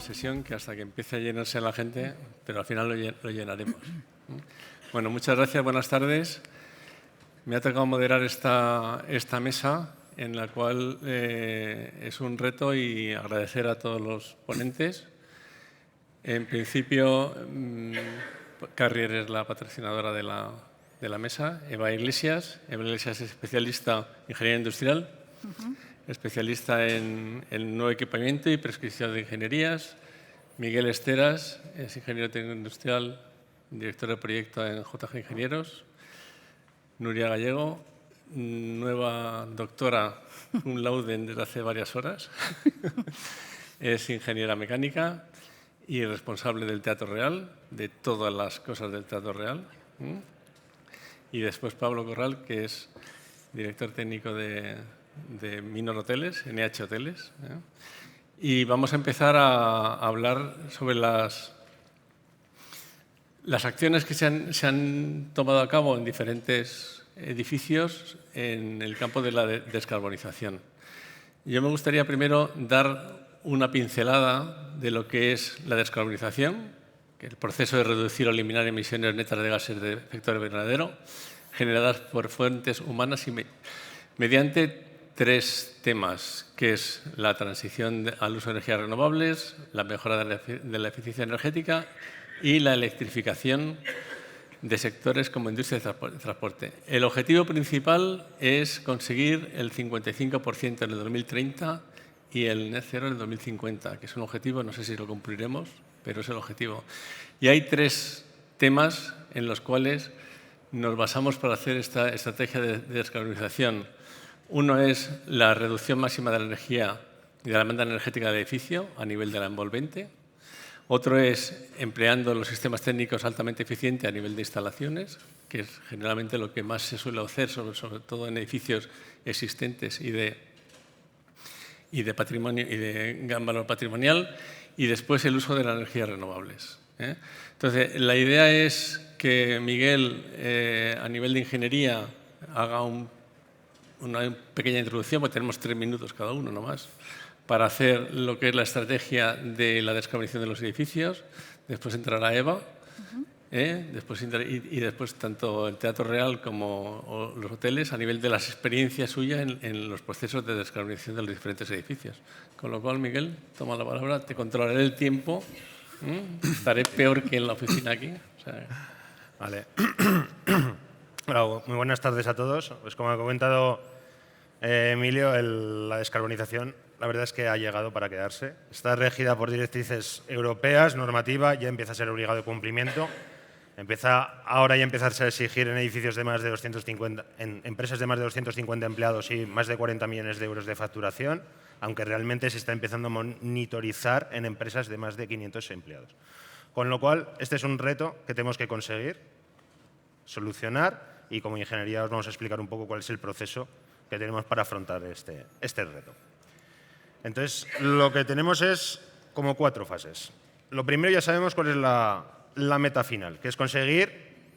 Sesión que hasta que empiece a llenarse la gente, pero al final lo llenaremos. Bueno, muchas gracias, buenas tardes. Me ha tocado moderar esta mesa, en la cual es un reto y agradecer a todos los ponentes. En principio, Carrier es la patrocinadora de la mesa. Eva Iglesias es especialista en ingeniería industrial, especialista en nuevo equipamiento y prescripción de ingenierías. Miguel Esteras es ingeniero técnico industrial, director de proyecto en JG Ingenieros. Nuria Gallego, nueva doctora cum laude desde hace varias horas. Es ingeniera mecánica y responsable del Teatro Real, de todas las cosas del Teatro Real. Y después Pablo Corral, que es director técnico de Minor Hoteles, NH Hoteles. Y vamos a empezar a hablar sobre las acciones que se han tomado a cabo en diferentes edificios en el campo de la descarbonización. Yo me gustaría primero dar una pincelada de lo que es la descarbonización, que es el proceso de reducir o eliminar emisiones netas de gases de efecto invernadero generadas por fuentes humanas y mediante tres temas, que es la transición al uso de energías renovables, la mejora de la eficiencia energética y la electrificación de sectores como industria de transporte. El objetivo principal es conseguir el 55% en el 2030 y el net cero en el 2050, que es un objetivo, no sé si lo cumpliremos, pero es el objetivo. Y hay tres temas en los cuales nos basamos para hacer esta estrategia de descarbonización. Uno es la reducción máxima de la energía y de la demanda energética del edificio a nivel de la envolvente. Otro es empleando los sistemas técnicos altamente eficientes a nivel de instalaciones, que es generalmente lo que más se suele hacer, sobre todo en edificios existentes y de patrimonio y de gran valor patrimonial. Y después el uso de las energías renovables. Entonces, la idea es que Miguel, a nivel de ingeniería, haga una pequeña introducción, porque tenemos 3 minutos cada uno nomás, para hacer lo que es la estrategia de la descarbonización de los edificios. Después entrará Eva, y después tanto el Teatro Real como los hoteles a nivel de las experiencias suyas en los procesos de descarbonización de los diferentes edificios. Con lo cual, Miguel, toma la palabra, te controlaré el tiempo. Estaré peor que en la oficina aquí. O sea, Vale. Hola, muy buenas tardes a todos. Pues como ha comentado Emilio, la descarbonización, la verdad es que ha llegado para quedarse. Está regida por directrices europeas, normativa, ya empieza a ser obligado de cumplimiento. Ahora ya empieza a exigir en edificios de más de 250, en empresas de más de 250 empleados y más de 40 millones de euros de facturación, aunque realmente se está empezando a monitorizar en empresas de más de 500 empleados. Con lo cual, este es un reto que tenemos que conseguir, solucionar, y como ingeniería os vamos a explicar un poco cuál es el proceso que tenemos para afrontar este reto. Entonces, lo que tenemos es como 4 fases. Lo primero, ya sabemos cuál es la meta final, que es conseguir,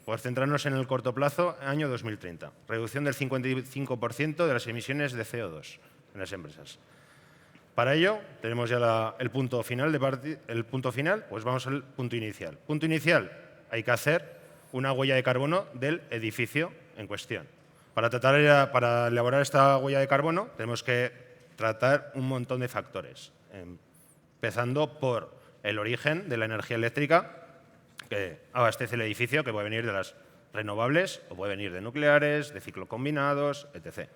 por centrarnos en el corto plazo, año 2030, reducción del 55% de las emisiones de CO2 en las empresas. Para ello, tenemos ya el punto final, pues vamos al punto inicial. Punto inicial, hay que hacer una huella de carbono del edificio en cuestión. Para elaborar esta huella de carbono, tenemos que tratar un montón de factores, empezando por el origen de la energía eléctrica que abastece el edificio, que puede venir de las renovables o puede venir de nucleares, de ciclo combinados, etc.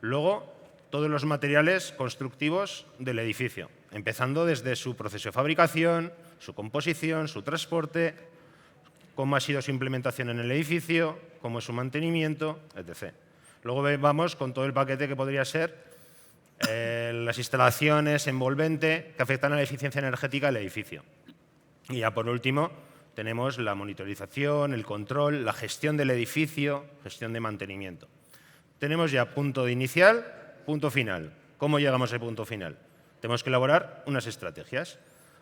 Luego, todos los materiales constructivos del edificio, empezando desde su proceso de fabricación, su composición, su transporte, cómo ha sido su implementación en el edificio, cómo es su mantenimiento, etc. Luego vamos con todo el paquete que podría ser las instalaciones envolvente que afectan a la eficiencia energética del edificio. Y ya por último, tenemos la monitorización, el control, la gestión del edificio, gestión de mantenimiento. Tenemos ya punto de inicial, punto final. ¿Cómo llegamos al punto final? Tenemos que elaborar unas estrategias.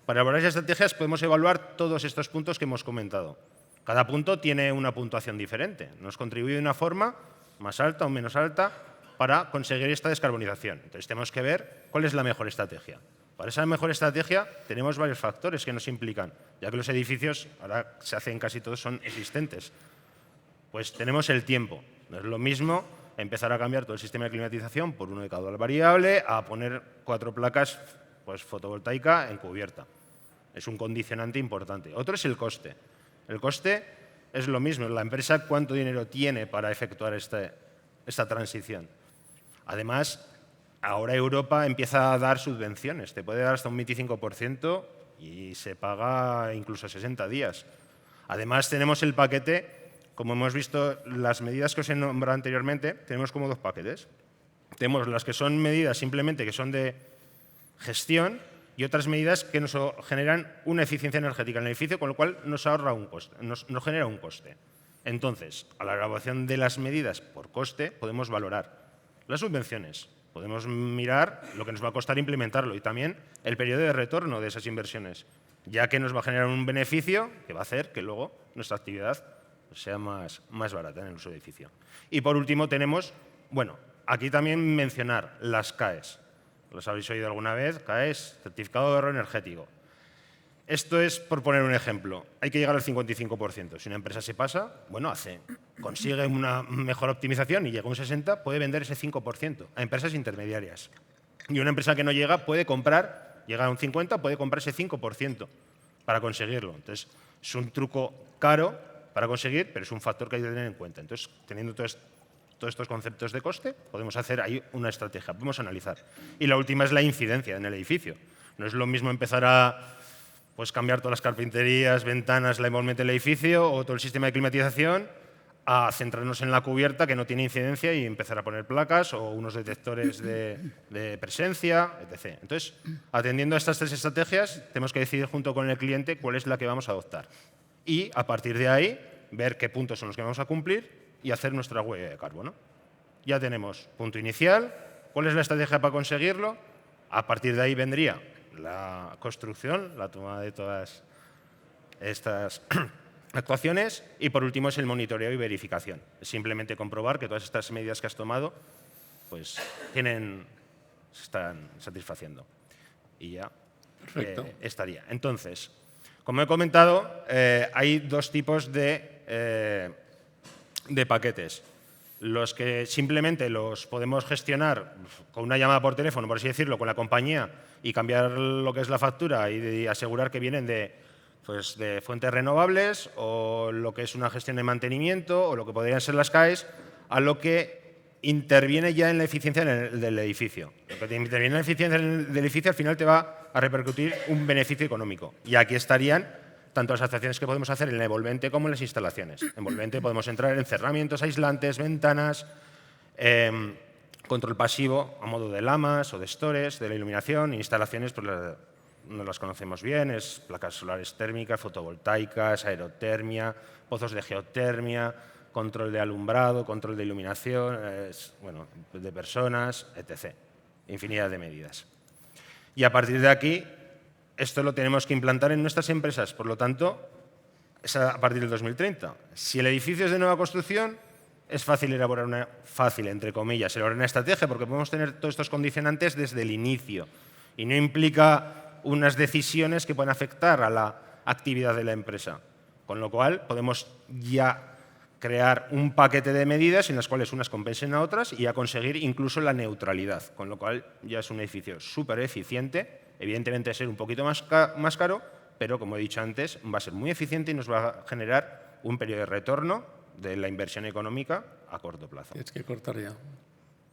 Para elaborar esas estrategias podemos evaluar todos estos puntos que hemos comentado. Cada punto tiene una puntuación diferente. Nos contribuye de una forma más alta o menos alta para conseguir esta descarbonización. Entonces tenemos que ver cuál es la mejor estrategia. Para esa mejor estrategia tenemos varios factores que nos implican, ya que los edificios, ahora se hacen casi todos, son existentes. Pues tenemos el tiempo. No es lo mismo empezar a cambiar todo el sistema de climatización por uno de caudal variable a poner 4 placas pues, fotovoltaica en cubierta. Es un condicionante importante. Otro es el coste. El coste es lo mismo. La empresa, ¿cuánto dinero tiene para efectuar esta transición? Además, ahora Europa empieza a dar subvenciones. Te puede dar hasta un 25% y se paga incluso 60 días. Además, tenemos el paquete. Como hemos visto, las medidas que os he nombrado anteriormente, tenemos como 2 paquetes. Tenemos las que son medidas simplemente que son de gestión y otras medidas que nos generan una eficiencia energética en el edificio, con lo cual nos ahorra un coste, nos genera un coste. Entonces, a la elaboración de las medidas por coste, podemos valorar las subvenciones, podemos mirar lo que nos va a costar implementarlo y también el periodo de retorno de esas inversiones, ya que nos va a generar un beneficio que va a hacer que luego nuestra actividad sea más barata en el uso del edificio. Y por último tenemos, bueno, aquí también mencionar las CAEs. ¿Los habéis oído alguna vez? CAEs, certificado de ahorro energético. Esto es, por poner un ejemplo, hay que llegar al 55%. Si una empresa se pasa, bueno, consigue una mejor optimización y llega a un 60%, puede vender ese 5% a empresas intermediarias. Y una empresa que no llega puede comprar, llega a un 50%, puede comprar ese 5% para conseguirlo. Entonces, es un truco caro para conseguir, pero es un factor que hay que tener en cuenta. Entonces, teniendo todos estos conceptos de coste, podemos hacer ahí una estrategia, podemos analizar. Y la última es la incidencia en el edificio. No es lo mismo empezar a cambiar todas las carpinterías, ventanas, la envolvente del edificio o todo el sistema de climatización, a centrarnos en la cubierta que no tiene incidencia y empezar a poner placas o unos detectores de presencia, etc. Entonces, atendiendo a estas 3 estrategias, tenemos que decidir junto con el cliente cuál es la que vamos a adoptar. Y, a partir de ahí, ver qué puntos son los que vamos a cumplir y hacer nuestra huella de carbono. Ya tenemos punto inicial, cuál es la estrategia para conseguirlo. A partir de ahí vendría la construcción, la toma de todas estas actuaciones y, por último, es el monitoreo y verificación. Es simplemente comprobar que todas estas medidas que has tomado pues, se están satisfaciendo. Y ya estaría. Entonces, como he comentado, hay 2 tipos de paquetes. Los que simplemente los podemos gestionar con una llamada por teléfono, por así decirlo, con la compañía y cambiar lo que es la factura y asegurar que vienen de fuentes renovables o lo que es una gestión de mantenimiento o lo que podrían ser las CAEs, a lo que interviene ya en la eficiencia del edificio. Lo que interviene en la eficiencia del edificio al final te va a repercutir un beneficio económico. Y aquí estarían tanto las actuaciones que podemos hacer en el envolvente como en las instalaciones. En envolvente podemos entrar en cerramientos aislantes, ventanas, control pasivo a modo de lamas o de stores, de la iluminación, instalaciones, pues no las conocemos bien, es placas solares térmicas, fotovoltaicas, aerotermia, pozos de geotermia, control de alumbrado, control de iluminación, de personas, etc. Infinidad de medidas. Y a partir de aquí, esto lo tenemos que implantar en nuestras empresas. Por lo tanto, es a partir del 2030. Si el edificio es de nueva construcción, es fácil elaborar entre comillas, elaborar una estrategia, porque podemos tener todos estos condicionantes desde el inicio. Y no implica unas decisiones que puedan afectar a la actividad de la empresa. Con lo cual, podemos ya crear un paquete de medidas en las cuales unas compensen a otras y a conseguir incluso la neutralidad, con lo cual ya es un edificio súper eficiente, evidentemente va a ser un poquito más caro, pero como he dicho antes, va a ser muy eficiente y nos va a generar un periodo de retorno de la inversión económica a corto plazo. Tienes que cortar ya.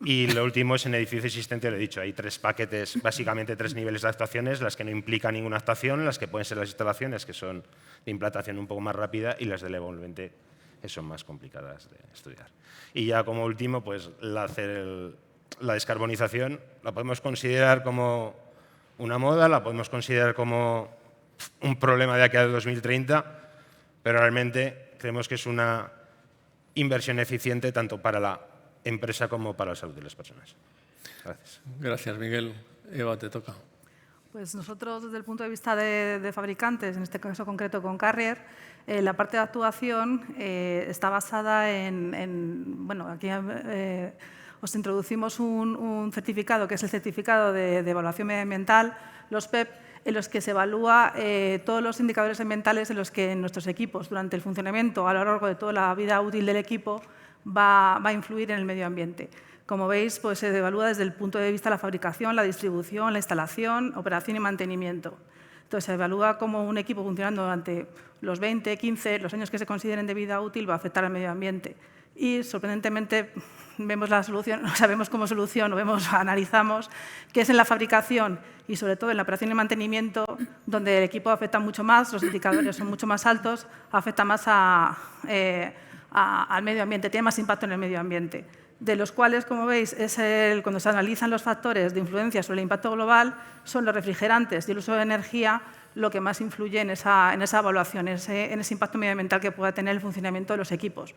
Y lo último es en edificio existente, lo he dicho, hay 3 paquetes, básicamente 3 niveles de actuaciones, las que no implican ninguna actuación, las que pueden ser las instalaciones, que son de implantación un poco más rápida, y las del envolvente, que son más complicadas de estudiar. Y ya como último, pues la descarbonización la podemos considerar como una moda, la podemos considerar como un problema de aquí al 2030, pero realmente creemos que es una inversión eficiente tanto para la empresa como para la salud de las personas. Gracias. Gracias, Miguel. Eva, te toca. Pues nosotros, desde el punto de vista de fabricantes, en este caso concreto con Carrier, la parte de actuación está basada en bueno, aquí os introducimos un certificado, que es el certificado de evaluación medioambiental, los PEP, en los que se evalúa todos los indicadores ambientales en los que nuestros equipos, durante el funcionamiento, a lo largo de toda la vida útil del equipo, va a influir en el medio ambiente. Como veis, pues se evalúa desde el punto de vista de la fabricación, la distribución, la instalación, operación y mantenimiento. Entonces, se evalúa cómo un equipo funcionando durante los 20, 15, los años que se consideren de vida útil va a afectar al medio ambiente. Y, sorprendentemente, vemos la solución, o sea, vemos como solución, analizamos que es en la fabricación y, sobre todo, en la operación y mantenimiento, donde el equipo afecta mucho más, los indicadores son mucho más altos, afecta más al medio ambiente, tiene más impacto en el medio ambiente. De los cuales, como veis, cuando se analizan los factores de influencia sobre el impacto global, son los refrigerantes y el uso de energía lo que más influye en esa evaluación, en ese impacto medioambiental que pueda tener el funcionamiento de los equipos,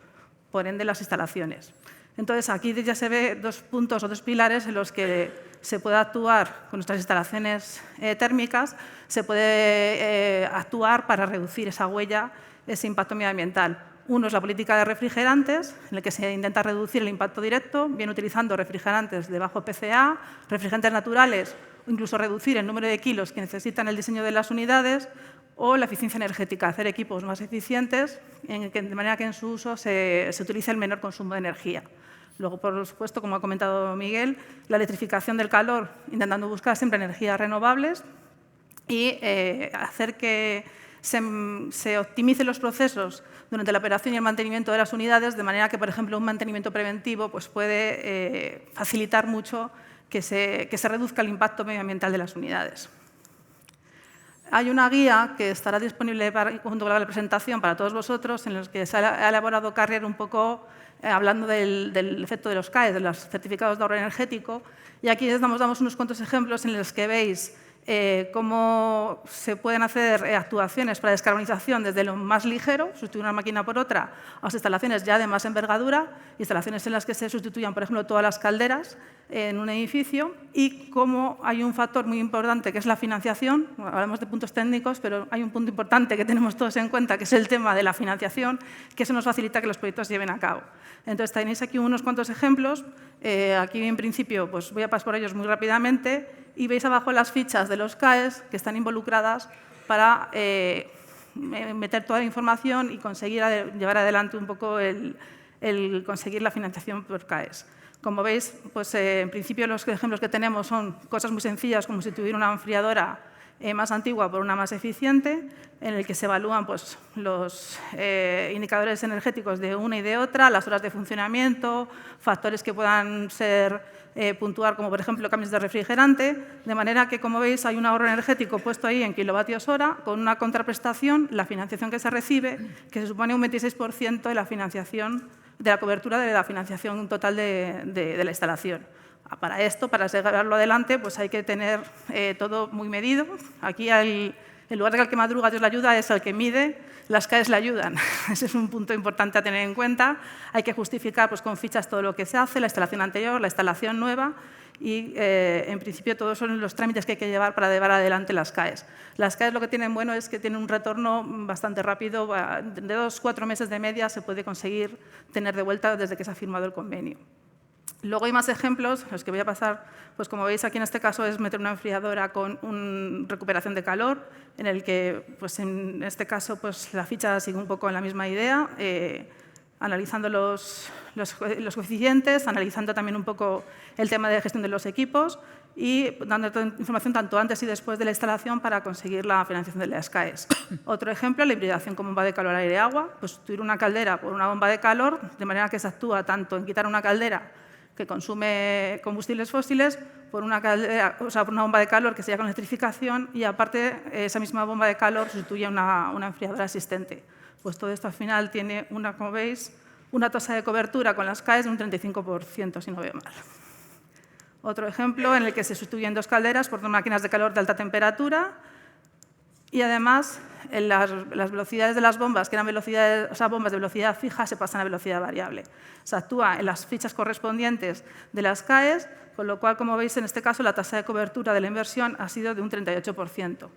por ende las instalaciones. Entonces, aquí ya se ve 2 puntos o 2 pilares en los que se puede actuar con nuestras instalaciones térmicas, se puede actuar para reducir esa huella, ese impacto medioambiental. Uno es la política de refrigerantes, en el que se intenta reducir el impacto directo, bien utilizando refrigerantes de bajo PCA, refrigerantes naturales, o incluso reducir el número de kilos que necesitan el diseño de las unidades, o la eficiencia energética, hacer equipos más eficientes, de manera que en su uso se utilice el menor consumo de energía. Luego, por supuesto, como ha comentado Miguel, la electrificación del calor, intentando buscar siempre energías renovables y hacer que se optimicen los procesos durante la operación y el mantenimiento de las unidades, de manera que, por ejemplo, un mantenimiento preventivo pues, puede facilitar mucho que se reduzca el impacto medioambiental de las unidades. Hay una guía que estará disponible junto con la presentación para todos vosotros, en la que se ha elaborado Carrier un poco hablando del efecto de los CAE, de los certificados de ahorro energético, y aquí damos unos cuantos ejemplos en los que veis cómo se pueden hacer actuaciones para descarbonización desde lo más ligero, sustituir una máquina por otra, a las instalaciones ya de más envergadura, instalaciones en las que se sustituyan, por ejemplo, todas las calderas en un edificio, y cómo hay un factor muy importante que es la financiación. Hablamos de puntos técnicos, pero hay un punto importante que tenemos todos en cuenta, que es el tema de la financiación, que eso nos facilita que los proyectos se lleven a cabo. Entonces, tenéis aquí unos cuantos ejemplos. Aquí, en principio, pues voy a pasar por ellos muy rápidamente, y veis abajo las fichas de los CAEs que están involucradas para meter toda la información y conseguir llevar adelante un poco el conseguir la financiación por CAEs. Como veis, pues, en principio los ejemplos que tenemos son cosas muy sencillas, como sustituir una enfriadora más antigua por una más eficiente, en el que se evalúan pues, los indicadores energéticos de una y de otra, las horas de funcionamiento, factores que puedan ser puntuar, como por ejemplo cambios de refrigerante, de manera que, como veis, hay un ahorro energético puesto ahí en kilovatios hora, con una contraprestación, la financiación que se recibe, que se supone un 26% de la financiación, de la cobertura de la financiación total de la instalación. Para esto, para llevarlo adelante, pues hay que tener todo muy medido. Aquí, en lugar de que al que madruga Dios le ayuda, es al que mide, las CAEs le ayudan. Ese es un punto importante a tener en cuenta. Hay que justificar pues, con fichas todo lo que se hace, la instalación anterior, la instalación nueva, y, en principio, todos son los trámites que hay que llevar para llevar adelante las CAEs. Las CAEs lo que tienen bueno es que tienen un retorno bastante rápido. De 2 a 4 meses de media se puede conseguir tener de vuelta desde que se ha firmado el convenio. Luego hay más ejemplos, los que voy a pasar, pues como veis aquí en este caso es meter una enfriadora con recuperación de calor, en el que pues en este caso pues la ficha sigue un poco en la misma idea, analizando los coeficientes, analizando también un poco el tema de gestión de los equipos y dando información tanto antes y después de la instalación para conseguir la financiación de las CAEs. Otro ejemplo, la hibridación con bomba de calor aire-agua, pues sustituir una caldera por una bomba de calor, de manera que se actúa tanto en quitar una caldera que consume combustibles fósiles por una caldera, o sea, por una bomba de calor que sería con electrificación, y aparte esa misma bomba de calor sustituye una enfriadora existente. Pues todo esto al final tiene, como veis, una tasa de cobertura con las CAEs de un 35%, si no veo mal. Otro ejemplo en el que se sustituyen 2 calderas por 2 máquinas de calor de alta temperatura, y además las velocidades de las bombas, que eran bombas de velocidad fija, se pasan a velocidad variable. Se actúa en las fichas correspondientes de las CAEs, con lo cual, como veis, en este caso la tasa de cobertura de la inversión ha sido de un 38%.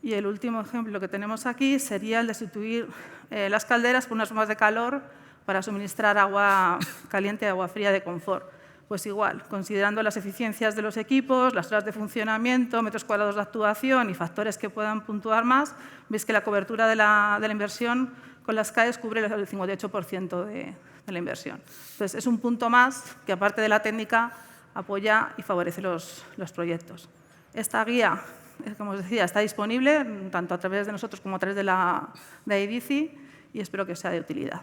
Y el último ejemplo que tenemos aquí sería el de sustituir las calderas por unas bombas de calor para suministrar agua caliente y agua fría de confort. Pues igual, considerando las eficiencias de los equipos, las horas de funcionamiento, metros cuadrados de actuación y factores que puedan puntuar más, veis que la cobertura de la inversión con las CAEs cubre el 58% de la inversión. Entonces, es un punto más que, aparte de la técnica, apoya y favorece los proyectos. Esta guía, como os decía, está disponible tanto a través de nosotros como a través de IDICI y espero que sea de utilidad.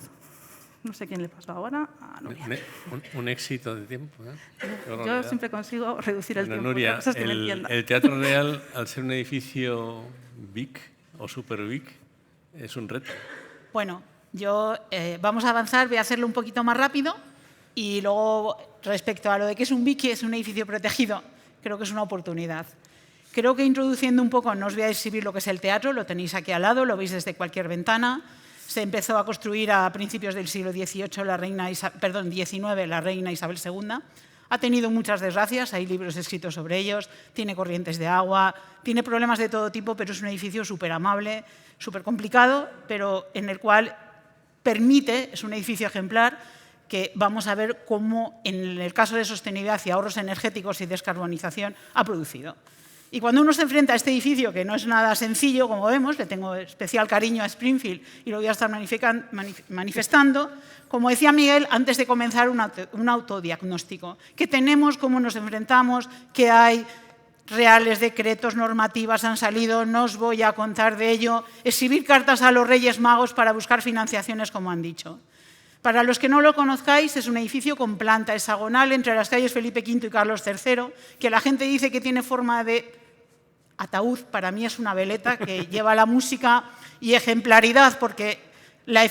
No sé quién le pasó ahora. Nuria. Un éxito de tiempo. Yo siempre consigo reducir el tiempo. Nuria, el Teatro Real, al ser un edificio big o super big, es un reto. Bueno, vamos a avanzar, voy a hacerlo un poquito más rápido y luego, respecto a lo de que es un BIC, es un edificio protegido, creo que es una oportunidad. Creo que introduciendo un poco, no os voy a exhibir lo que es el teatro, lo tenéis aquí al lado, lo veis desde cualquier ventana. Se empezó a construir a principios del siglo XIX, la reina Isabel II. Ha tenido muchas desgracias, hay libros escritos sobre ellos, tiene corrientes de agua, tiene problemas de todo tipo, pero es un edificio súper amable, súper complicado, pero en el cual permite, es un edificio ejemplar, que vamos a ver cómo en el caso de sostenibilidad y ahorros energéticos y descarbonización ha producido. Y cuando uno se enfrenta a este edificio, que no es nada sencillo, como vemos, le tengo especial cariño a Springfield y lo voy a estar manifestando, como decía Miguel, antes de comenzar un autodiagnóstico, que tenemos, cómo nos enfrentamos, que hay reales decretos, normativas han salido, no os voy a contar de ello, escribir cartas a los Reyes Magos para buscar financiaciones, como han dicho. Para los que no lo conozcáis, es un edificio con planta hexagonal entre las calles Felipe V y Carlos III, que la gente dice que tiene forma de ataúd. Para mí es una veleta que lleva la música y ejemplaridad, porque la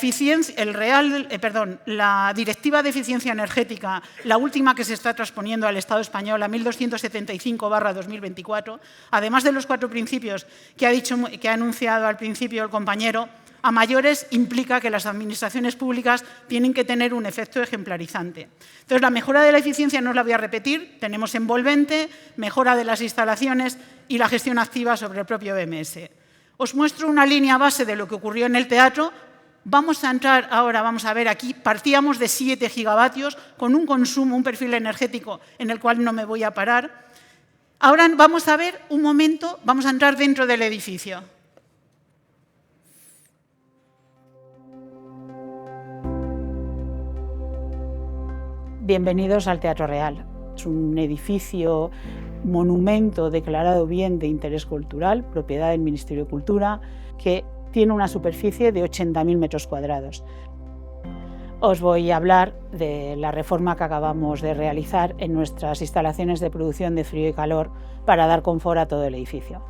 Directiva de Eficiencia Energética, la última que se está transponiendo al Estado español, la 1275/2024, además de los 4 principios que ha anunciado al principio el compañero, a mayores implica que las administraciones públicas tienen que tener un efecto ejemplarizante. Entonces, la mejora de la eficiencia no os la voy a repetir, tenemos envolvente, mejora de las instalaciones y la gestión activa sobre el propio BMS. Os muestro una línea base de lo que ocurrió en el teatro. Vamos a entrar ahora, vamos a ver aquí, partíamos de 7 gigavatios con un consumo, un perfil energético en el cual no me voy a parar. Ahora vamos a ver un momento, vamos a entrar dentro del edificio. Bienvenidos al Teatro Real. Es un edificio, monumento declarado bien de interés cultural, propiedad del Ministerio de Cultura, que tiene una superficie de 80.000 metros cuadrados. Os voy a hablar de la reforma que acabamos de realizar en nuestras instalaciones de producción de frío y calor para dar confort a todo el edificio.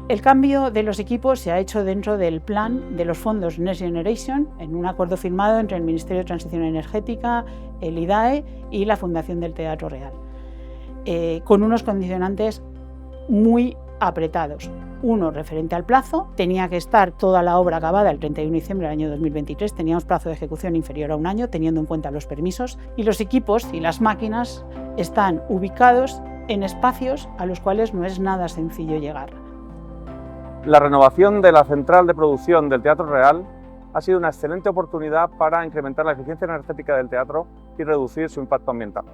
El cambio de los equipos se ha hecho dentro del plan de los fondos Next Generation, en un acuerdo firmado entre el Ministerio de Transición Energética, el IDAE y la Fundación del Teatro Real, con unos condicionantes muy apretados. Uno, referente al plazo, tenía que estar toda la obra acabada el 31 de diciembre del año 2023, teníamos plazo de ejecución inferior a 1 año, teniendo en cuenta los permisos, y los equipos y las máquinas están ubicados en espacios a los cuales no es nada sencillo llegar. La renovación de la central de producción del Teatro Real ha sido una excelente oportunidad para incrementar la eficiencia energética del teatro y reducir su impacto ambiental.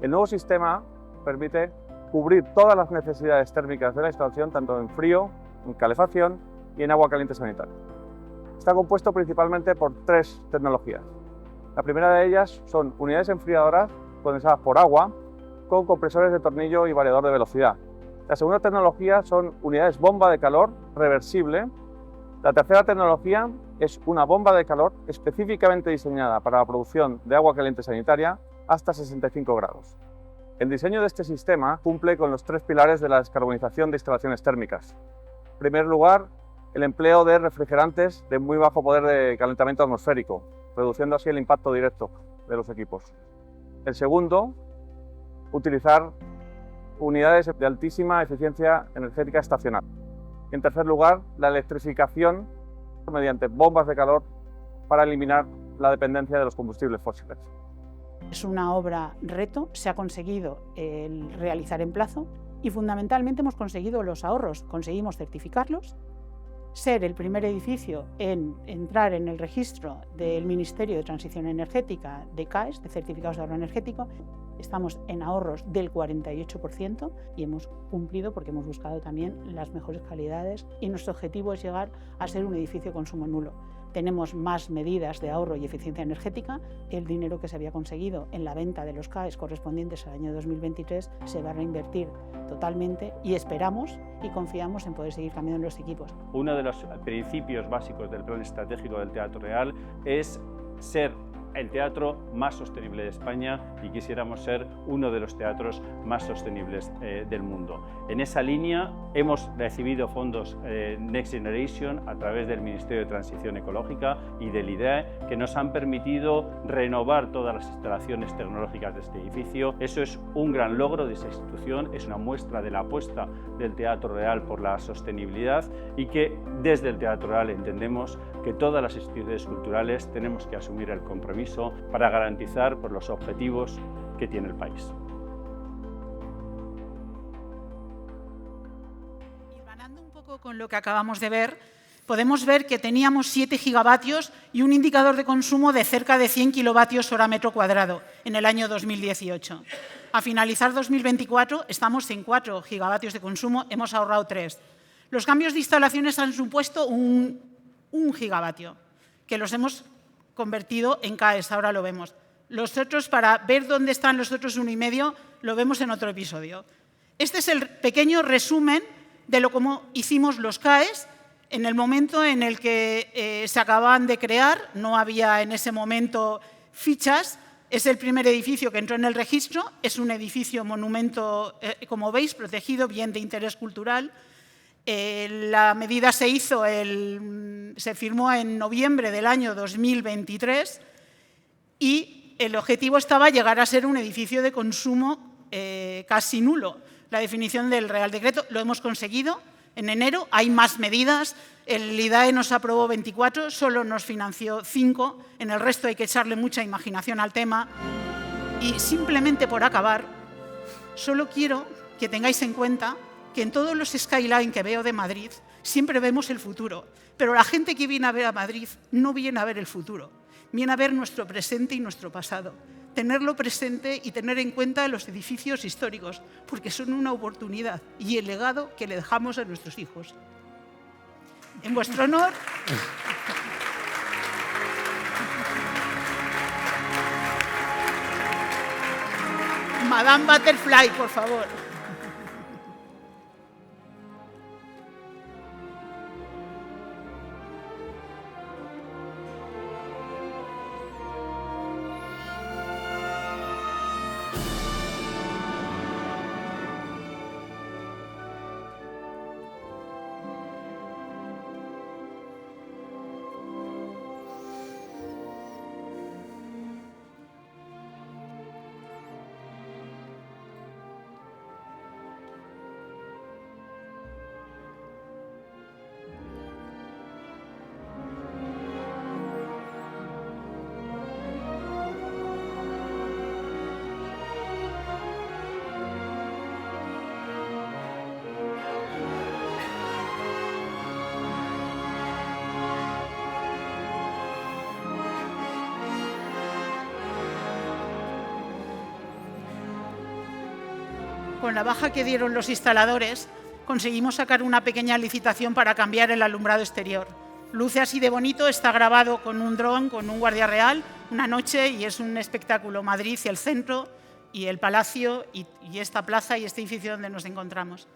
El nuevo sistema permite cubrir todas las necesidades térmicas de la instalación, tanto en frío, en calefacción y en agua caliente sanitaria. Está compuesto principalmente por 3 tecnologías. La primera de ellas son unidades enfriadoras condensadas por agua con compresores de tornillo y variador de velocidad. La segunda tecnología son unidades bomba de calor reversible. La tercera tecnología es una bomba de calor específicamente diseñada para la producción de agua caliente sanitaria hasta 65 grados. El diseño de este sistema cumple con los 3 pilares de la descarbonización de instalaciones térmicas. En primer lugar, el empleo de refrigerantes de muy bajo poder de calentamiento atmosférico, reduciendo así el impacto directo de los equipos. El segundo, utilizar unidades de altísima eficiencia energética estacional. Y en tercer lugar, la electrificación mediante bombas de calor para eliminar la dependencia de los combustibles fósiles. Es una obra reto, se ha conseguido realizar en plazo y fundamentalmente hemos conseguido los ahorros, conseguimos certificarlos, ser el primer edificio en entrar en el registro del Ministerio de Transición Energética de CAES, de Certificados de Ahorro Energético, Estamos en ahorros del 48% y hemos cumplido porque hemos buscado también las mejores calidades y nuestro objetivo es llegar a ser un edificio consumo nulo. Tenemos más medidas de ahorro y eficiencia energética. El dinero que se había conseguido en la venta de los CAEs correspondientes al año 2023 se va a reinvertir totalmente y esperamos y confiamos en poder seguir cambiando los equipos. Uno de los principios básicos del plan estratégico del Teatro Real es ser el teatro más sostenible de España y quisiéramos ser uno de los teatros más sostenibles del mundo. En esa línea hemos recibido fondos Next Generation a través del Ministerio de Transición Ecológica y del IDEA que nos han permitido renovar todas las instalaciones tecnológicas de este edificio. Eso es un gran logro de esa institución, es una muestra de la apuesta del Teatro Real por la sostenibilidad y que desde el Teatro Real entendemos que todas las instituciones culturales tenemos que asumir el compromiso para garantizar por los objetivos que tiene el país. Hilvanando un poco con lo que acabamos de ver, podemos ver que teníamos 7 gigavatios y un indicador de consumo de cerca de 100 kilovatios hora metro cuadrado en el año 2018. A finalizar 2024 estamos en 4 gigavatios de consumo, hemos ahorrado 3. Los cambios de instalaciones han supuesto un gigavatio, que los hemos convertido en CAEs, ahora lo vemos. Los otros, para ver dónde están los otros 1,5, lo vemos en otro episodio. Este es el pequeño resumen de cómo hicimos los CAEs en el momento en el que se acababan de crear. No había en ese momento fichas. Es el primer edificio que entró en el registro. Es un edificio monumento, como veis, protegido, bien de interés cultural. La medida se firmó en noviembre del año 2023 y el objetivo estaba llegar a ser un edificio de consumo casi nulo. La definición del Real Decreto lo hemos conseguido en enero, hay más medidas, el IDAE nos aprobó 24, solo nos financió 5, en el resto hay que echarle mucha imaginación al tema. Y simplemente por acabar, solo quiero que tengáis en cuenta que en todos los skyline que veo de Madrid siempre vemos el futuro, pero la gente que viene a ver a Madrid no viene a ver el futuro, viene a ver nuestro presente y nuestro pasado. Tenerlo presente y tener en cuenta los edificios históricos, porque son una oportunidad y el legado que le dejamos a nuestros hijos. En vuestro honor... Madame Butterfly, por favor. Con la baja que dieron los instaladores, conseguimos sacar una pequeña licitación para cambiar el alumbrado exterior. Luce así de bonito, está grabado con un dron, con un guardia real, una noche, y es un espectáculo. Madrid y el centro, y el palacio, y esta plaza y este edificio donde nos encontramos.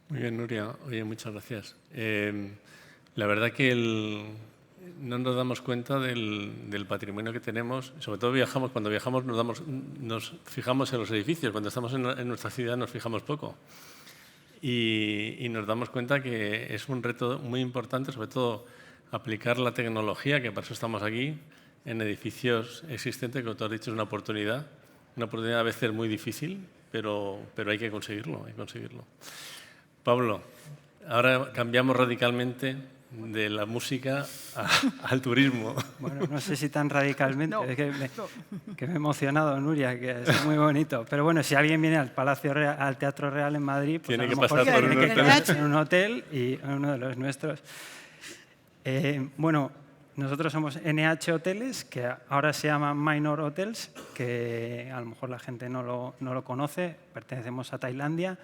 Muy bien, Nuria. Oye, muchas gracias. La verdad que no nos damos cuenta del patrimonio que tenemos. Sobre todo cuando viajamos nos fijamos en los edificios. Cuando estamos en nuestra ciudad nos fijamos poco. Y nos damos cuenta que es un reto muy importante, sobre todo aplicar la tecnología, que para eso estamos aquí, en edificios existentes, que tú has dicho es una oportunidad a veces muy difícil, pero hay que conseguirlo, Pablo, ahora cambiamos radicalmente de la música al turismo. Bueno, no sé si tan radicalmente, No, es que me he emocionado, Nuria, que es muy bonito. Pero bueno, si alguien viene al Palacio Real, al Teatro Real en Madrid, pues Tiene a lo que mejor pasar por tiene un que hotel. quedarse en un hotel y en uno de los nuestros. Bueno, nosotros somos NH Hoteles, que ahora se llama Minor Hotels, que a lo mejor la gente no lo conoce, pertenecemos a Tailandia,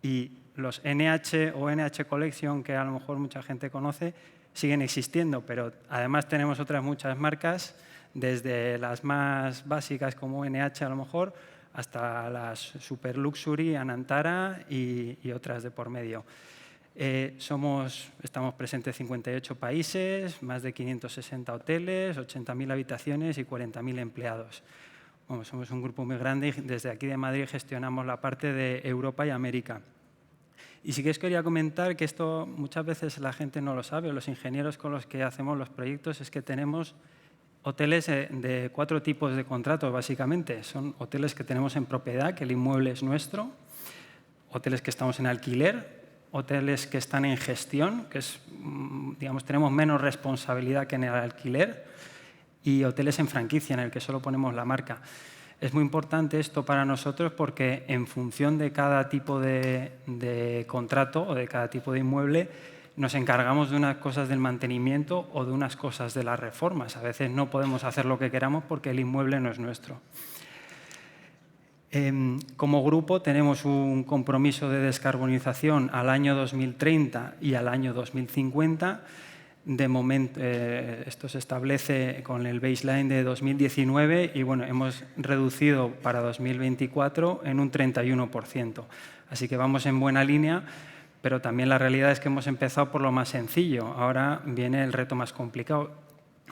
y los NH o NH Collection, que a lo mejor mucha gente conoce, siguen existiendo, pero además tenemos otras muchas marcas, desde las más básicas como NH a lo mejor, hasta las Super Luxury, Anantara y otras de por medio. Estamos presentes en 58 países, más de 560 hoteles, 80.000 habitaciones y 40.000 empleados. Bueno, somos un grupo muy grande y desde aquí de Madrid gestionamos la parte de Europa y América. Y sí que os quería comentar que esto muchas veces la gente no lo sabe, los ingenieros con los que hacemos los proyectos, es que tenemos hoteles de 4 tipos de contratos, básicamente. Son hoteles que tenemos en propiedad, que el inmueble es nuestro, hoteles que estamos en alquiler, hoteles que están en gestión, que es, digamos, tenemos menos responsabilidad que en el alquiler, y hoteles en franquicia, en el que solo ponemos la marca. Es muy importante esto para nosotros porque en función de cada tipo de contrato o de cada tipo de inmueble nos encargamos de unas cosas del mantenimiento o de unas cosas de las reformas. A veces no podemos hacer lo que queramos porque el inmueble no es nuestro. Como grupo tenemos un compromiso de descarbonización al año 2030 y al año 2050. De momento, esto se establece con el baseline de 2019 y bueno, hemos reducido para 2024 en un 31%. Así que vamos en buena línea, pero también la realidad es que hemos empezado por lo más sencillo. Ahora viene el reto más complicado.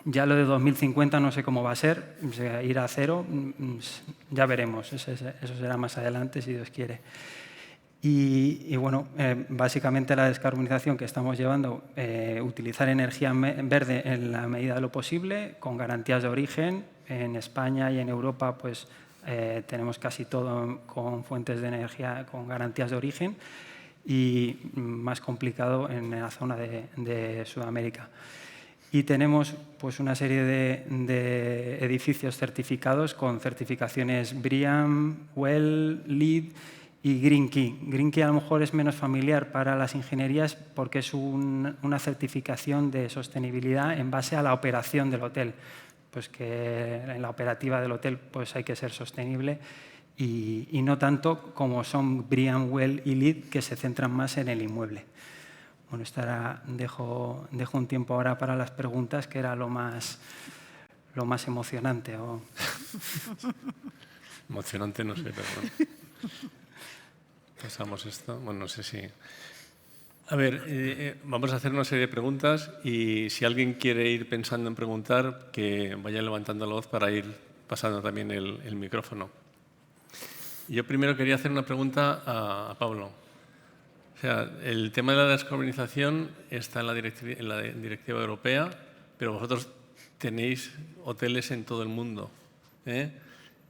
Ya lo de 2050 no sé cómo va a ser, ir a cero, ya veremos, eso será más adelante si Dios quiere. Y bueno, básicamente la descarbonización que estamos llevando, utilizar energía verde en la medida de lo posible, con garantías de origen. En España y en Europa pues, tenemos casi todo con fuentes de energía con garantías de origen y más complicado en la zona de Sudamérica. Y tenemos pues, una serie de edificios certificados con certificaciones BREEAM, WELL, LEED y Green Key. Green Key a lo mejor es menos familiar para las ingenierías porque es una certificación de sostenibilidad en base a la operación del hotel. Pues que en la operativa del hotel pues hay que ser sostenible y no tanto como son BREEAM, WELL y LEED, que se centran más en el inmueble. Bueno, dejo un tiempo ahora para las preguntas, que era lo más emocionante. Emocionante no sé, pero bueno. Pasamos esto. Bueno, no sé si... A ver, vamos a hacer una serie de preguntas y si alguien quiere ir pensando en preguntar, que vaya levantando la voz para ir pasando también el micrófono. Yo primero quería hacer una pregunta a Pablo. O sea, el tema de la descarbonización está en la directiva europea, pero vosotros tenéis hoteles en todo el mundo, ¿eh?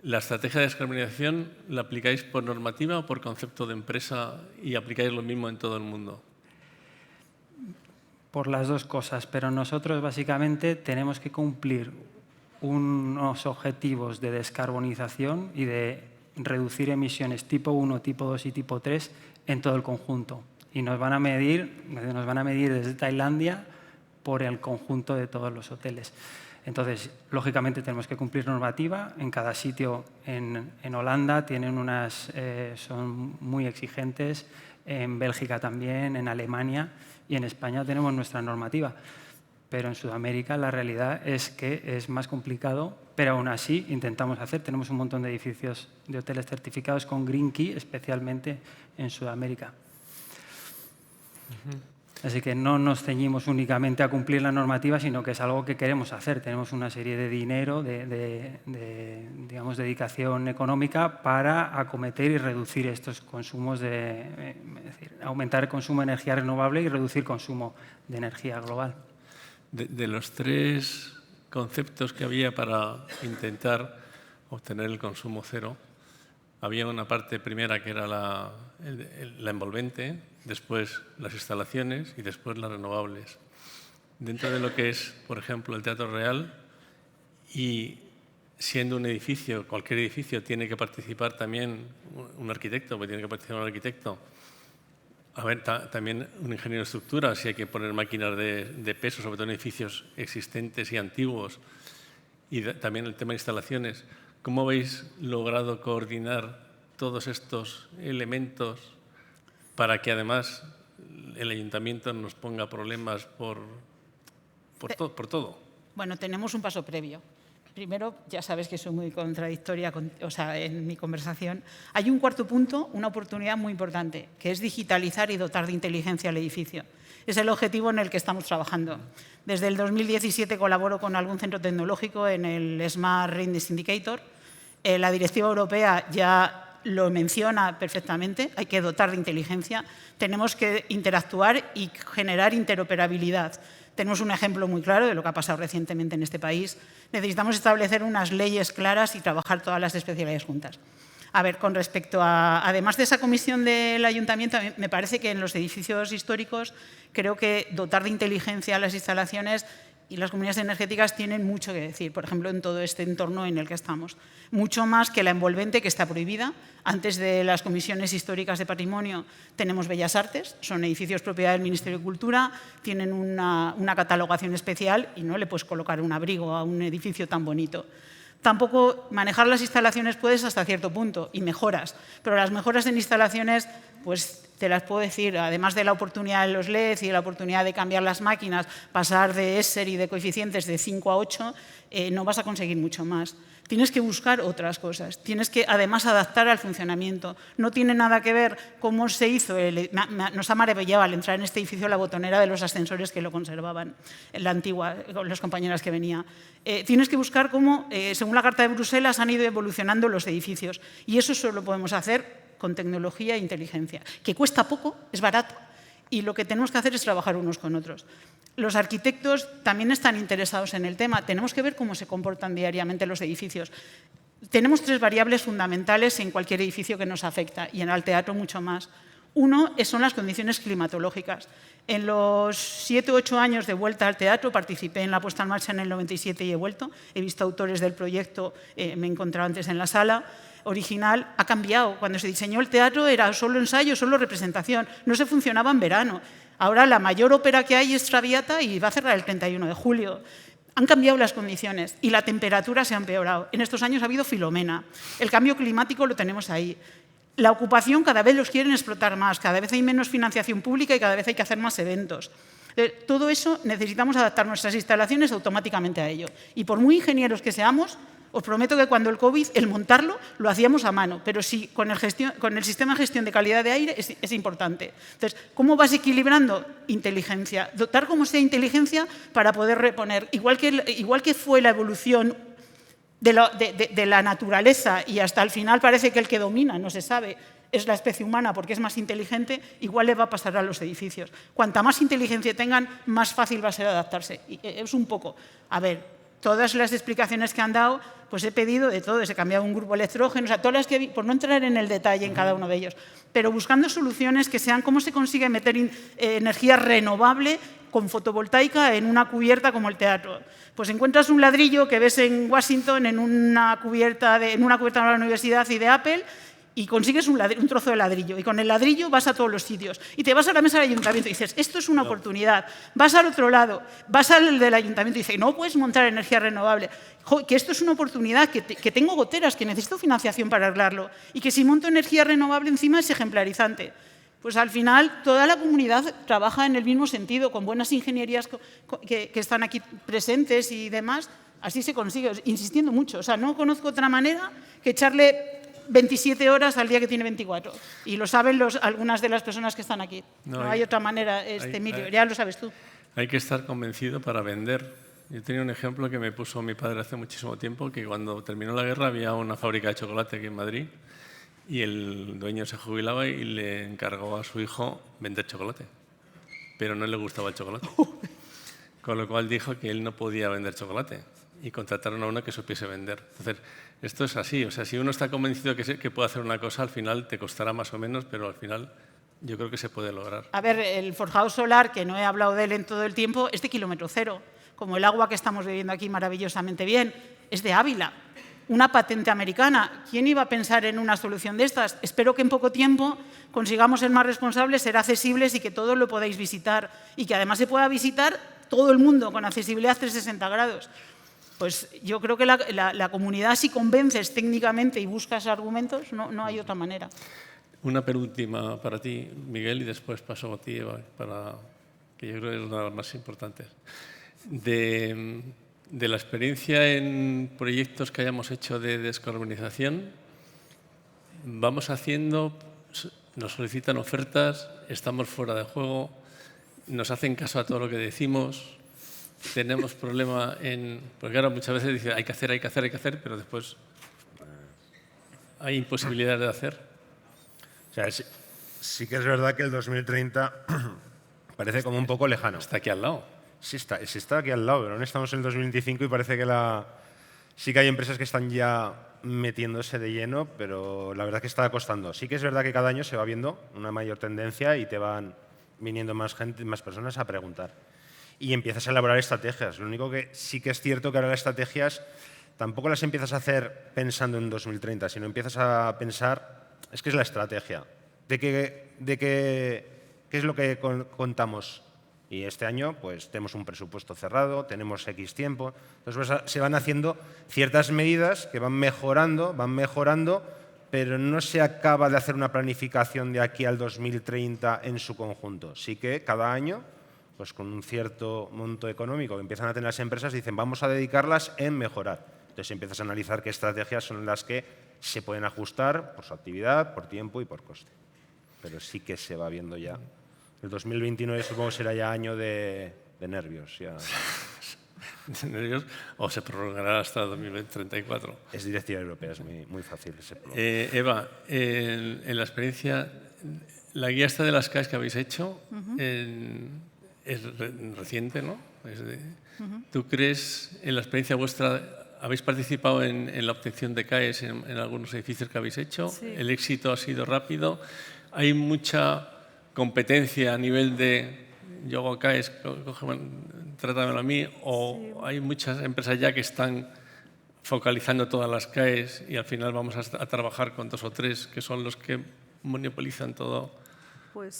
¿La estrategia de descarbonización la aplicáis por normativa o por concepto de empresa y aplicáis lo mismo en todo el mundo? Por las dos cosas, pero nosotros básicamente tenemos que cumplir unos objetivos de descarbonización y de reducir emisiones tipo 1, tipo 2 y tipo 3 en todo el conjunto. Y nos van a medir desde Tailandia por el conjunto de todos los hoteles. Entonces, lógicamente tenemos que cumplir normativa. En cada sitio, en Holanda tienen son muy exigentes, en Bélgica también, en Alemania y en España tenemos nuestra normativa. Pero en Sudamérica la realidad es que es más complicado, pero aún así intentamos hacer. Tenemos un montón de edificios de hoteles certificados con Green Key, especialmente en Sudamérica. Así que no nos ceñimos únicamente a cumplir la normativa, sino que es algo que queremos hacer. Tenemos una serie de dinero, digamos, dedicación económica para acometer y reducir estos consumos, es decir, aumentar el consumo de energía renovable y reducir el consumo de energía global. De los 3 conceptos que había para intentar obtener el consumo cero, había una parte primera que era la envolvente, después las instalaciones y después las renovables. dentro de lo que es, por ejemplo, el Teatro Real, y siendo un edificio, cualquier edificio, tiene que participar también un arquitecto, porque tiene que participar un arquitecto. A ver, también un ingeniero de estructura, si hay que poner máquinas de peso, sobre todo en edificios existentes y antiguos. Y también el tema de instalaciones. ¿Cómo habéis logrado coordinar todos estos elementos para que además el ayuntamiento nos ponga problemas por todo? Bueno, tenemos un paso previo. Primero, ya sabes que soy muy contradictoria en mi conversación. Hay un cuarto punto, una oportunidad muy importante, que es digitalizar y dotar de inteligencia al edificio. Es el objetivo en el que estamos trabajando. Desde el 2017 colaboro con algún centro tecnológico en el Smart Readiness Indicator. La directiva europea ya lo menciona perfectamente, hay que dotar de inteligencia, tenemos que interactuar y generar interoperabilidad. Tenemos un ejemplo muy claro de lo que ha pasado recientemente en este país. Necesitamos establecer unas leyes claras y trabajar todas las especialidades juntas. A ver, con respecto a, además de esa comisión del ayuntamiento, me parece que en los edificios históricos creo que dotar de inteligencia a las instalaciones y las comunidades energéticas tienen mucho que decir, por ejemplo, en todo este entorno en el que estamos. Mucho más que la envolvente, que está prohibida. Antes de las comisiones históricas de patrimonio tenemos Bellas Artes, son edificios propiedad del Ministerio de Cultura, tienen una catalogación especial y no le puedes colocar un abrigo a un edificio tan bonito. Tampoco manejar las instalaciones puedes hasta cierto punto y mejoras, pero las mejoras en instalaciones, pues te las puedo decir, además de la oportunidad de los LED y de la oportunidad de cambiar las máquinas, pasar de ESSER y de coeficientes de 5 a 8, no vas a conseguir mucho más. Tienes que buscar otras cosas, tienes que además adaptar al funcionamiento. No tiene nada que ver cómo se hizo, nos ha maravillado al entrar en este edificio la botonera de los ascensores que lo conservaban, en la antigua, con las compañeras que venía. Tienes que buscar cómo, según la Carta de Bruselas, han ido evolucionando los edificios y eso solo lo podemos hacer con tecnología e inteligencia, que cuesta poco, es barato y lo que tenemos que hacer es trabajar unos con otros. Los arquitectos también están interesados en el tema. Tenemos que ver cómo se comportan diariamente los edificios. Tenemos 3 variables fundamentales en cualquier edificio que nos afecta y en el teatro mucho más. Uno son las condiciones climatológicas. En los 7 u 8 años de vuelta al teatro participé en la puesta en marcha en el 97 y he vuelto. He visto autores del proyecto, me he encontrado antes en la sala. Original ha cambiado. Cuando se diseñó el teatro era solo ensayo, solo representación. No se funcionaba en verano. Ahora la mayor ópera que hay es Traviata y va a cerrar el 31 de julio. Han cambiado las condiciones y la temperatura se ha empeorado. En estos años ha habido Filomena. El cambio climático lo tenemos ahí. La ocupación cada vez los quieren explotar más, cada vez hay menos financiación pública y cada vez hay que hacer más eventos. Todo eso necesitamos adaptar nuestras instalaciones automáticamente a ello. Y por muy ingenieros que seamos, os prometo que cuando el COVID, el montarlo, lo hacíamos a mano, pero sí con el sistema de gestión de calidad de aire es importante. Entonces, ¿cómo vas equilibrando? Inteligencia. Dotar como sea inteligencia para poder reponer. Igual que fue la evolución de la naturaleza y hasta el final parece que el que domina, no se sabe, es la especie humana porque es más inteligente, igual le va a pasar a los edificios. Cuanta más inteligencia tengan, más fácil va a ser adaptarse. Y es un poco, a ver, todas las explicaciones que han dado, pues he pedido de todo, he cambiado un grupo electrógeno, o sea, todas las que por no entrar en el detalle en cada uno de ellos, pero buscando soluciones que sean cómo se consigue meter energía renovable con fotovoltaica en una cubierta como el teatro. Pues encuentras un ladrillo que ves en Washington en una cubierta de la universidad y de Apple y consigues un trozo de ladrillo. Y con el ladrillo vas a todos los sitios. Y te vas a la mesa del ayuntamiento y dices, esto es una oportunidad. Vas al otro lado, vas al del ayuntamiento y dices, no puedes montar energía renovable. Que esto es una oportunidad, que tengo goteras, que necesito financiación para arreglarlo. Y que si monto energía renovable encima es ejemplarizante. Pues al final toda la comunidad trabaja en el mismo sentido, con buenas ingenierías que están aquí presentes y demás. Así se consigue, insistiendo mucho. O sea, no conozco otra manera que echarle 27 horas al día que tiene 24. Y lo saben algunas de las personas que están aquí. No hay otra manera, Emilio, ya lo sabes tú. Hay que estar convencido para vender. Yo tenía un ejemplo que me puso mi padre hace muchísimo tiempo, que cuando terminó la guerra había una fábrica de chocolate aquí en Madrid y el dueño se jubilaba y le encargó a su hijo vender chocolate. Pero no le gustaba el chocolate. Con lo cual dijo que él no podía vender chocolate y contrataron a uno que supiese vender. Entonces, esto es así. O sea, si uno está convencido que puede hacer una cosa, al final te costará más o menos, pero al final yo creo que se puede lograr. A ver, el forjado solar, que no he hablado de él en todo el tiempo, es de kilómetro cero. Como el agua que estamos bebiendo aquí maravillosamente bien, es de Ávila. Una patente americana. ¿Quién iba a pensar en una solución de estas? Espero que en poco tiempo consigamos ser más responsables, ser accesibles y que todos lo podáis visitar. Y que además se pueda visitar todo el mundo con accesibilidad 360 grados. Pues yo creo que la comunidad, si convences técnicamente y buscas argumentos, no hay otra manera. Una penúltima para ti, Miguel, y después paso a ti, Eva, que yo creo que es una de las más importantes. De la experiencia en proyectos que hayamos hecho de descarbonización, vamos haciendo, nos solicitan ofertas, estamos fuera de juego, nos hacen caso a todo lo que decimos, tenemos problema porque ahora muchas veces dicen hay que hacer, pero después hay imposibilidades de hacer. O sea, sí que es verdad que el 2030 parece como un poco lejano. Está aquí al lado. Sí está aquí al lado, pero aún estamos en el 2025 y parece que sí que hay empresas que están ya metiéndose de lleno, pero la verdad es que está costando. Sí que es verdad que cada año se va viendo una mayor tendencia y te van viniendo más gente, más personas a preguntar. Y empiezas a elaborar estrategias. Lo único que sí que es cierto que ahora las estrategias tampoco las empiezas a hacer pensando en 2030, sino empiezas a pensar, es que es la estrategia, de qué es lo que contamos. Y este año pues tenemos un presupuesto cerrado, tenemos X tiempo, entonces pues, se van haciendo ciertas medidas que van mejorando, pero no se acaba de hacer una planificación de aquí al 2030 en su conjunto. Sí que cada año, pues con un cierto monto económico que empiezan a tener las empresas, dicen vamos a dedicarlas en mejorar. Entonces empiezas a analizar qué estrategias son las que se pueden ajustar por su actividad, por tiempo y por coste. Pero sí que se va viendo ya. El 2029 supongo será ya año de nervios. Ya. ¿De nervios? ¿O se prolongará hasta 2034? Es directiva europea, es muy fácil. Eva, en la experiencia, la guía esta de las CAEs que habéis hecho es reciente, ¿no? ¿Tú crees, en la experiencia vuestra, habéis participado en la obtención de CAEs en algunos edificios que habéis hecho? Sí. ¿El éxito ha sido rápido? ¿Hay mucha competencia a nivel de yo hago CAEs, trátamelo a mí? ¿O sí, hay muchas empresas ya que están focalizando todas las CAEs y al final vamos a trabajar con 2 o 3 que son los que monopolizan todo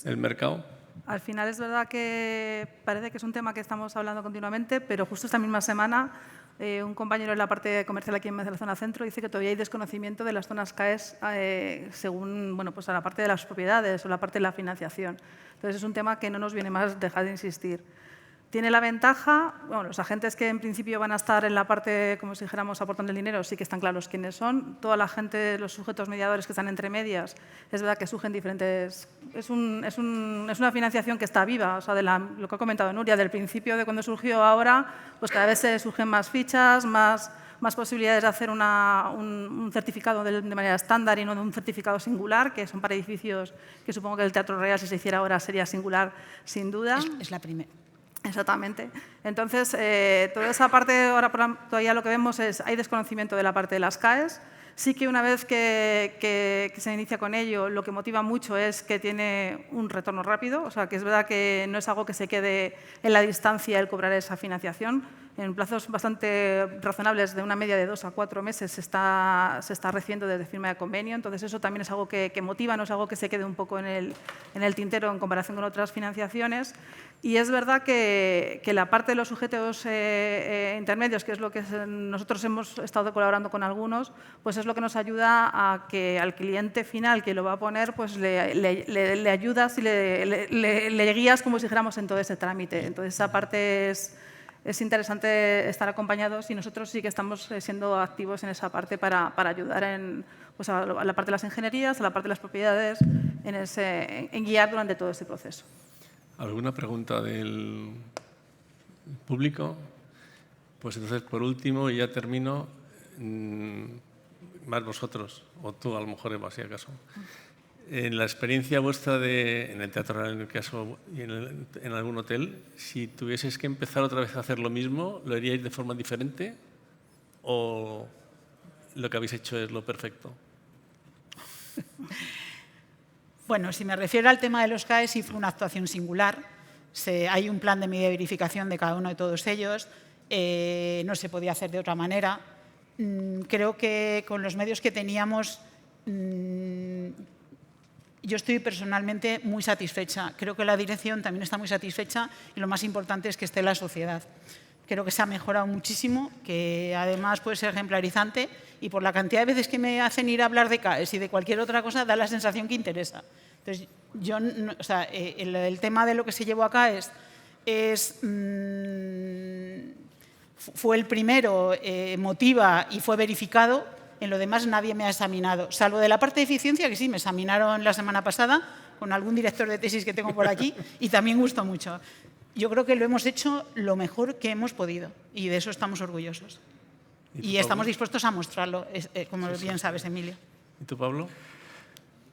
el mercado? Al final es verdad que parece que es un tema que estamos hablando continuamente, pero justo esta misma semana un compañero en la parte comercial aquí en la zona centro dice que todavía hay desconocimiento de las zonas CAEs según pues a la parte de las propiedades o la parte de la financiación. Entonces es un tema que no nos viene más dejar de insistir. Tiene la ventaja, los agentes que en principio van a estar en la parte, como si dijéramos, aportando el dinero, sí que están claros quiénes son. Toda la gente, los sujetos mediadores que están entre medias, es verdad que surgen diferentes... Es una financiación que está viva, o sea, lo que ha comentado Nuria, del principio de cuando surgió ahora, pues cada vez se surgen más fichas, más posibilidades de hacer un certificado de manera estándar y no de un certificado singular, que son para edificios que supongo que el Teatro Real, si se hiciera ahora, sería singular sin duda. Es la primera. Exactamente. Entonces, toda esa parte, ahora todavía lo que vemos es hay desconocimiento de la parte de las CAEs. Sí que una vez que se inicia con ello, lo que motiva mucho es que tiene un retorno rápido, o sea, que es verdad que no es algo que se quede en la distancia el cobrar esa financiación. En plazos bastante razonables, de una media de 2 a 4 meses, se está recibiendo desde firma de convenio. Entonces, eso también es algo que motiva, no es algo que se quede un poco en el tintero en comparación con otras financiaciones. Y es verdad que la parte de los sujetos intermedios, que es lo que nosotros hemos estado colaborando con algunos, pues es lo que nos ayuda a que al cliente final que lo va a poner, pues le ayudas y le guías, como si dijéramos, en todo ese trámite. Entonces, esa parte es interesante estar acompañados y nosotros sí que estamos siendo activos en esa parte para ayudar a la parte de las ingenierías, a la parte de las propiedades, en guiar durante todo este proceso. ¿Alguna pregunta del público? Pues entonces, por último, y ya termino, más vosotros, o tú a lo mejor, Eva, si acaso. En la experiencia vuestra en el Teatro Real, en el caso, y en algún hotel, si tuvieseis que empezar otra vez a hacer lo mismo, ¿lo haríais de forma diferente o lo que habéis hecho es lo perfecto? Bueno, si me refiero al tema de los CAE, sí fue una actuación singular. Hay un plan de medida de verificación de cada uno de todos ellos. No se podía hacer de otra manera. Creo que con los medios que teníamos, yo estoy personalmente muy satisfecha. Creo que la dirección también está muy satisfecha y lo más importante es que esté la sociedad. Creo que se ha mejorado muchísimo, que además puede ser ejemplarizante y por la cantidad de veces que me hacen ir a hablar de CAES y de cualquier otra cosa, da la sensación que interesa. Entonces, yo, o sea, el tema de lo que se llevó a CAES fue el primero, motiva y fue verificado. En lo demás nadie me ha examinado, salvo de la parte de eficiencia, que sí, me examinaron la semana pasada con algún director de tesis que tengo por aquí y también gustó mucho. Yo creo que lo hemos hecho lo mejor que hemos podido y de eso estamos orgullosos. Y estamos dispuestos a mostrarlo, como bien sabes, Emilio. ¿Y tú, Pablo?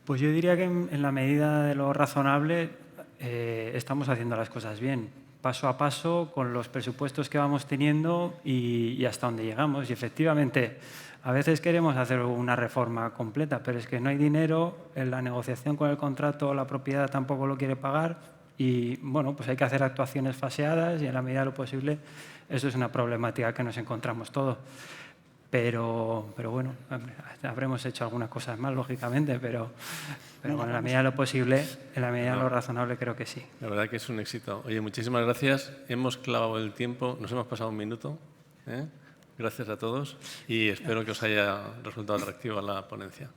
Pues yo diría que en la medida de lo razonable estamos haciendo las cosas bien, paso a paso, con los presupuestos que vamos teniendo y hasta donde llegamos. Y efectivamente, a veces queremos hacer una reforma completa, pero es que no hay dinero, en la negociación con el contrato la propiedad tampoco lo quiere pagar. Y bueno, pues hay que hacer actuaciones faseadas y en la medida de lo posible eso es una problemática que nos encontramos todos. Pero bueno, habremos hecho algunas cosas más, lógicamente, pero bueno, en la medida de lo posible, en la medida de lo razonable, creo que sí. La verdad que es un éxito. Oye, muchísimas gracias. Hemos clavado el tiempo, nos hemos pasado un minuto. Gracias a todos y espero que os haya resultado atractiva la ponencia.